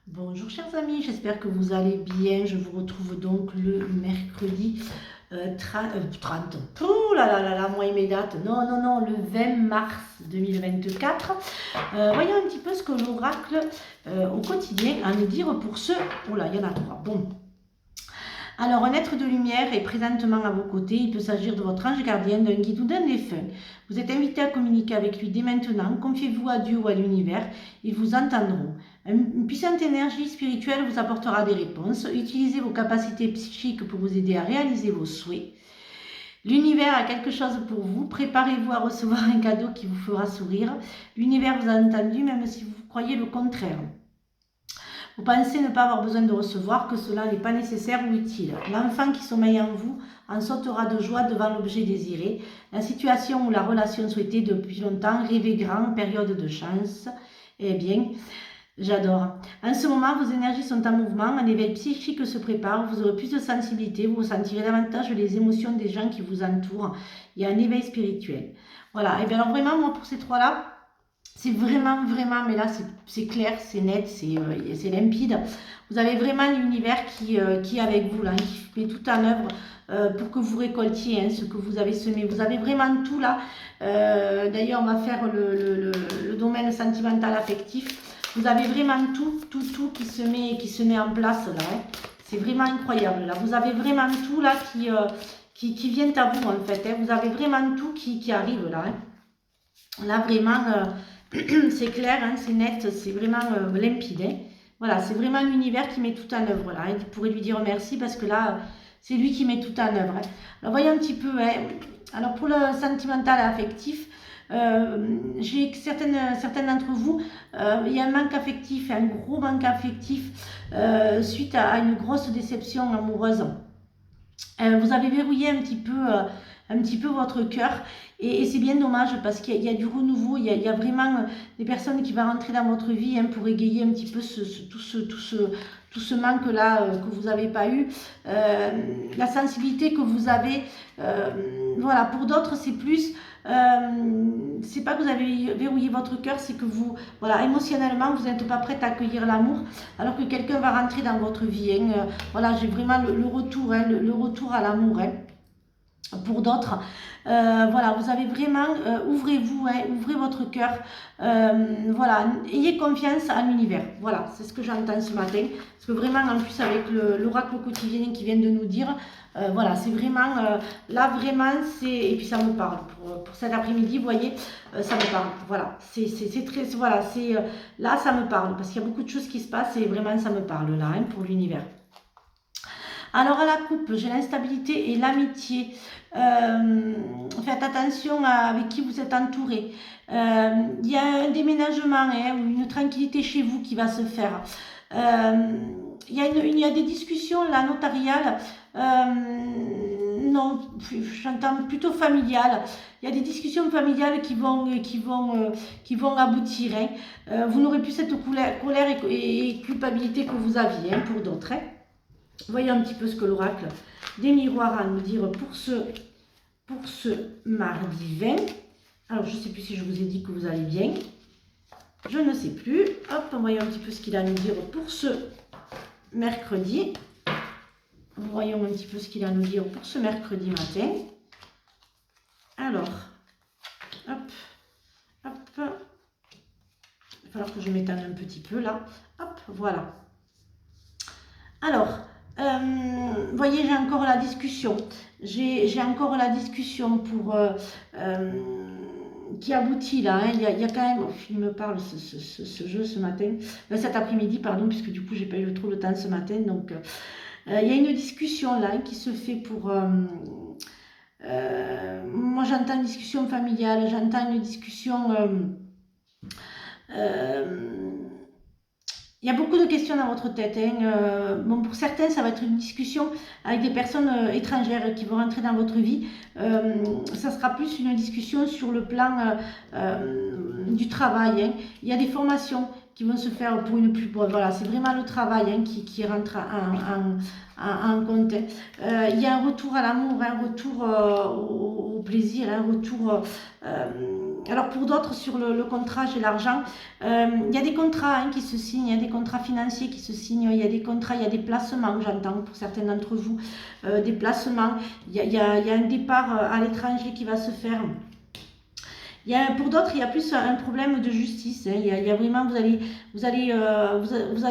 Bonjour chers amis, j'espère que vous allez bien. Je vous retrouve donc le mercredi 30. Oh là là là là, moi et mes dates. Non, non, non, le 20 mars 2024. Voyons un petit peu ce que l'oracle au quotidien a à nous dire pour ce... Oh là, il y en a trois. Bon. Alors, un être de lumière est présentement à vos côtés. Il peut s'agir de votre ange gardien, d'un guide ou d'un défunt. Vous êtes invité à communiquer avec lui dès maintenant. Confiez-vous à Dieu ou à l'univers. Ils vous entendront. Une puissante énergie spirituelle vous apportera des réponses. Utilisez vos capacités psychiques pour vous aider à réaliser vos souhaits. L'univers a quelque chose pour vous. Préparez-vous à recevoir un cadeau qui vous fera sourire. L'univers vous a entendu même si vous croyez le contraire. Vous pensez ne pas avoir besoin de recevoir, que cela n'est pas nécessaire ou utile. L'enfant qui sommeille en vous en sautera de joie devant l'objet désiré. La situation ou la relation souhaitée depuis longtemps, rêvez grand, période de chance. Eh bien, j'adore. En ce moment, vos énergies sont en mouvement, un éveil psychique se prépare, vous aurez plus de sensibilité, vous ressentirez davantage les émotions des gens qui vous entourent. Il y a un éveil spirituel. Voilà, et bien alors vraiment, moi pour ces trois-là, c'est vraiment, vraiment, mais là c'est clair, c'est net, c'est limpide. Vous avez vraiment l'univers qui est avec vous, là, qui met tout en œuvre pour que vous récoltiez ce que vous avez semé. Vous avez vraiment tout là. D'ailleurs, on va faire le domaine sentimental affectif. Vous avez vraiment tout qui se met en place là. C'est vraiment incroyable là. Vous avez vraiment tout là qui vient à vous en fait. Vous avez vraiment tout qui arrive là. Là vraiment... c'est clair, c'est net, c'est vraiment limpide. Voilà, c'est vraiment l'univers qui met tout en œuvre là. Il pourrait lui dire merci parce que là, c'est lui qui met tout en œuvre. Alors voyons un petit peu. Alors pour le sentimental et affectif, j'ai certaines d'entre vous, il y a un manque affectif, un gros manque affectif suite à une grosse déception amoureuse. Vous avez verrouillé un petit peu votre cœur et c'est bien dommage parce qu'il y a du renouveau, il y a vraiment des personnes qui vont rentrer dans votre vie pour égayer un petit peu tout ce manque-là que vous n'avez pas eu. La sensibilité que vous avez, voilà, pour d'autres c'est plus... c'est pas que vous avez verrouillé votre cœur, c'est que vous, voilà, émotionnellement, vous n'êtes pas prête à accueillir l'amour, alors que quelqu'un va rentrer dans votre vie. Voilà, j'ai vraiment le retour, le retour à l'amour. Pour d'autres, voilà, vous avez vraiment, ouvrez-vous, ouvrez votre cœur, voilà, ayez confiance en l'univers. Voilà, c'est ce que j'entends ce matin. Parce que vraiment, en plus, avec l'oracle quotidien qui vient de nous dire, voilà, c'est vraiment, là, vraiment, c'est, et puis ça me parle. Pour cet après-midi, vous voyez, ça me parle. Voilà, c'est très, voilà, c'est, là, ça me parle. Parce qu'il y a beaucoup de choses qui se passent et vraiment, ça me parle, là, pour l'univers. Alors à la coupe, j'ai l'instabilité et l'amitié. Faites attention avec qui vous êtes entouré. Il y a un déménagement ou une tranquillité chez vous qui va se faire. Il y a des discussions là, notariales. Non, j'entends plutôt familiales. Il y a des discussions familiales qui vont aboutir. Vous n'aurez plus cette colère et culpabilité que vous aviez pour d'autres. Voyons un petit peu ce que l'oracle des miroirs a à nous dire pour ce mardi 20. Alors, je ne sais plus si je vous ai dit que vous allez bien. Je ne sais plus. Hop, voyons un petit peu ce qu'il a à nous dire pour ce mercredi. Voyons un petit peu ce qu'il a à nous dire pour ce mercredi matin. Alors, hop, hop. Il va falloir que je m'étende un petit peu là. Hop, voilà. Alors, vous voyez, j'ai encore la discussion. J'ai encore la discussion pour qui aboutit là. Il y a quand même, il me parle ce jeu ce matin, cet après-midi, pardon, puisque du coup, j'ai pas eu trop le temps ce matin. Donc, il y a une discussion là qui se fait pour. Moi, j'entends une discussion familiale, j'entends une discussion. Il y a beaucoup de questions dans votre tête. Bon, pour certains, ça va être une discussion avec des personnes étrangères qui vont rentrer dans votre vie. Ça sera plus une discussion sur le plan du travail. Il y a des formations qui vont se faire pour une plus... Voilà, c'est vraiment le travail qui rentre en compte. Il y a un retour à l'amour, un retour au plaisir, un retour... alors pour d'autres, sur le contrat, j'ai l'argent. Il y a des contrats hein, qui se signent, il y a des contrats financiers qui se signent, il y a des contrats, il y a des placements, j'entends pour certains d'entre vous, des placements. Il y a un départ à l'étranger qui va se faire. Pour d'autres, il y a plus un problème de justice. Hein. Il y a vraiment, vous allez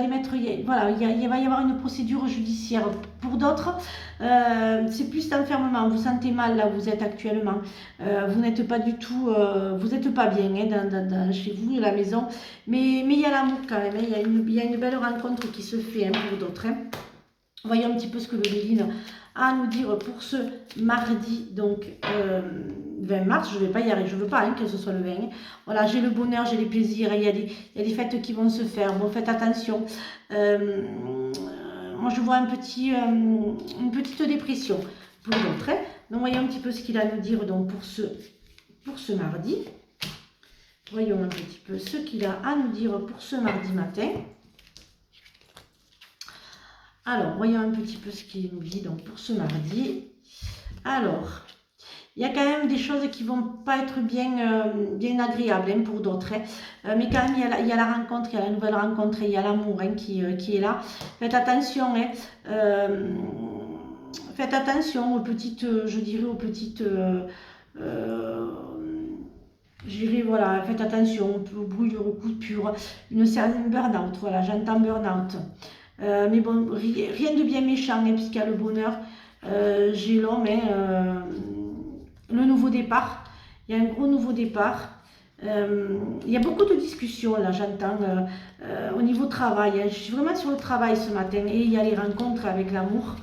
mettre, voilà, il va y avoir une procédure judiciaire. Pour d'autres, c'est plus d'enfermement. Vous sentez mal là où vous êtes actuellement. Vous n'êtes pas du tout, vous n'êtes pas bien hein, chez vous, à la maison. Mais il y a l'amour quand même. Hein. Il y a une belle rencontre qui se fait hein, pour d'autres. Hein. Voyons un petit peu ce que le Béline a à nous dire pour ce mardi, donc 20 mars. Je ne vais pas y arriver, je ne veux pas hein, que ce soit le 20. Voilà, j'ai le bonheur, j'ai les plaisirs, il y a des fêtes qui vont se faire. Bon, faites attention. Moi, je vois une petite dépression pour d'autres. Hein. Donc, voyons un petit peu ce qu'il a à nous dire donc, pour ce mardi. Voyons un petit peu ce qu'il a à nous dire pour ce mardi matin. Alors, voyons un petit peu ce qu'il nous dit donc, pour ce mardi. Alors, il y a quand même des choses qui ne vont pas être bien agréables hein, pour d'autres. Hein. Mais quand même, il y a la rencontre, il y a la nouvelle rencontre, il y a l'amour hein, qui est là. Faites attention. Hein, faites attention aux petites, je dirais, aux petites... voilà, faites attention aux brouillures, aux coupures, une certaine burn-out, voilà, j'entends burn-out. Mais bon, rien de bien méchant, hein, puisqu'il y a le bonheur. J'ai l'homme, hein, le nouveau départ. Il y a un gros nouveau départ. Il y a beaucoup de discussions, là, j'entends, au niveau travail. Hein. Je suis vraiment sur le travail ce matin. Et il y a les rencontres avec l'amour.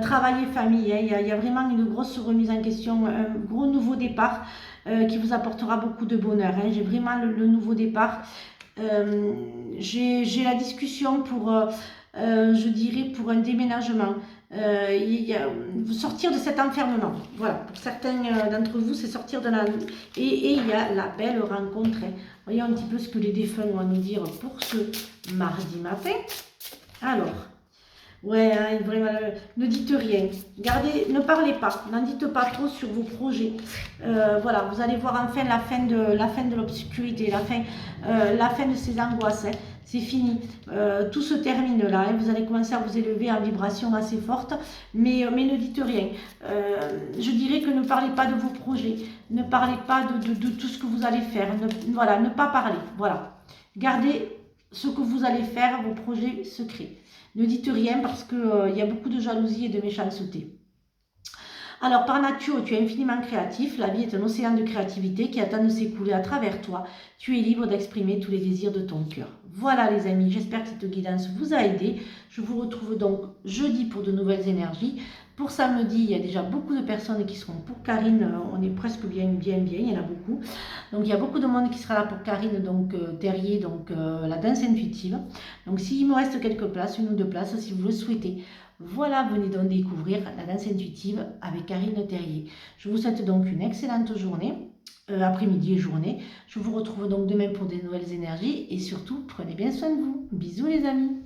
Travail et famille, hein. Il y a vraiment une grosse remise en question, un gros nouveau départ qui vous apportera beaucoup de bonheur. Hein. J'ai vraiment le nouveau départ. J'ai la discussion pour, je dirais, pour un déménagement. Sortir de cet enfermement. Voilà, pour certains d'entre vous, c'est sortir de la... Et il y a la belle rencontre. Hein. Voyons un petit peu ce que les défunts vont nous dire pour ce mardi matin. Alors... Ouais, hein, vraiment, ne dites rien. Gardez, ne parlez pas, n'en dites pas trop sur vos projets. Voilà, vous allez voir enfin la fin de l'obscurité, la fin de ces angoisses. Hein. C'est fini. Tout se termine là. Hein. Vous allez commencer à vous élever en vibration assez forte, mais ne dites rien. Je dirais que ne parlez pas de vos projets. Ne parlez pas de tout ce que vous allez faire. Voilà, ne pas parler. Voilà. Gardez ce que vous allez faire, vos projets secrets. Ne dites rien parce qu'il y a beaucoup de jalousie et de méchanceté. Alors, par nature, tu es infiniment créatif. La vie est un océan de créativité qui attend de s'écouler à travers toi. Tu es libre d'exprimer tous les désirs de ton cœur. Voilà les amis, j'espère que cette guidance vous a aidé. Je vous retrouve donc jeudi pour de nouvelles énergies. Pour samedi, il y a déjà beaucoup de personnes qui seront pour Karine. On est presque bien, il y en a beaucoup. Donc il y a beaucoup de monde qui sera là pour Karine, donc Terrier, donc la danse intuitive. Donc s'il me reste quelques places, 1 ou 2 places, si vous le souhaitez. Voilà, venez donc découvrir la danse intuitive avec Karine Terrier. Je vous souhaite donc une excellente journée, après-midi et journée. Je vous retrouve donc demain pour des nouvelles énergies et surtout, prenez bien soin de vous. Bisous les amis.